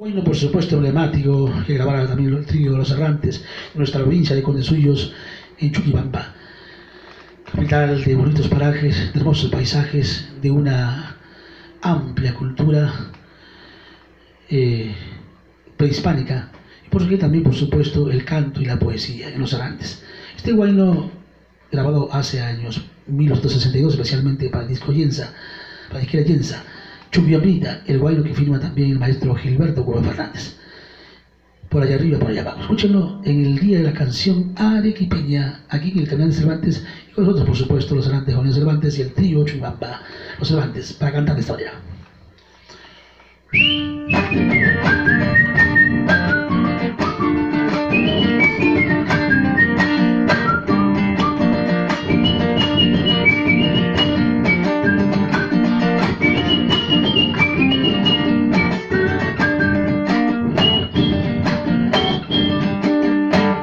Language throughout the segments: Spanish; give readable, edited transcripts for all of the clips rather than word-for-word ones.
Bueno, por supuesto, emblemático, que grabara también el trío de los errantes en nuestra provincia de Condesuyos, en Chuquibamba, capital de bonitos parajes, de hermosos paisajes, de una amplia cultura prehispánica, y por qué también, por supuesto, el canto y la poesía en los errantes. Este guayno, grabado hace años, 1862, especialmente para el disco Yensa, para la disquera Yensa, Chumbiambrita, el guayno que firma también el maestro Gilberto Cueva Fernández. Por allá arriba, por allá abajo. Escúchenlo en el día de la canción arequipeña, aquí en el canal de Cervantes, y con nosotros, por supuesto, los errantes Juan Cervantes y el trío Chumbamba, los Cervantes, para cantar esta historia.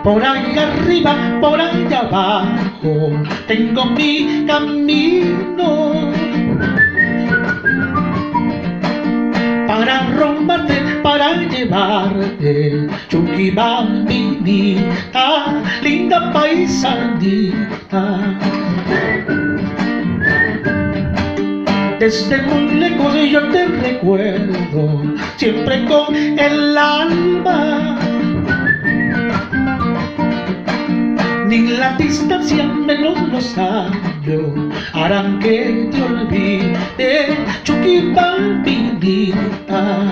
Por allá arriba, por allá abajo, tengo mi camino para robarte, para llevarte, Chuquibambinita, linda paisanita. Desde muy lejos yo te recuerdo, siempre con el alma. Ni la distancia menos los años harán que te olvide, Chuquibambinita.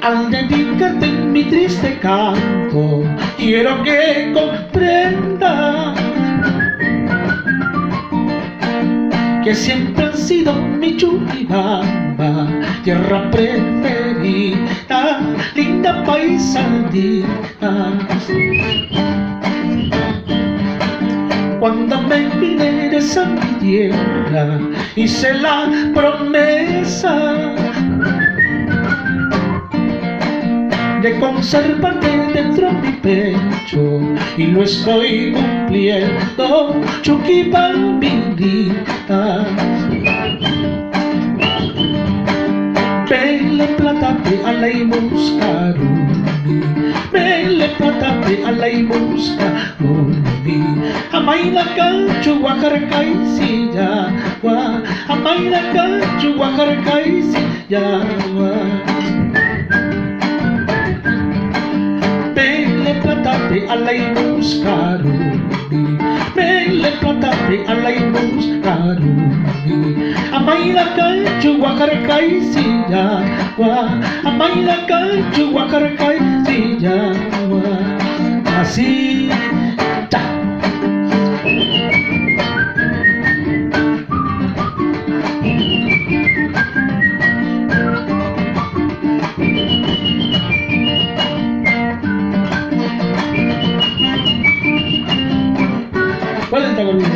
Al dedicarte mi triste canto, quiero que comprenda que siempre ha sido mi Chuquibamba, tierra preferida, linda paisanita. Cuando me vine de esa mi tierra, hice la promesa de conservarte dentro de mi pecho, y lo estoy cumpliendo, Chuquibambinita. Mele platate alaimuscarumi, mele platate alaimuscarumi, amaina canchu guajarcaisilla, amaina canchu guajarcaisilla. Platate alaimuscarumi, mele platate alaimuscarumi, amaina canchu guajarcaisilla, amaina canchu guajarcaisilla. Así, cha. Cuenta conmigo.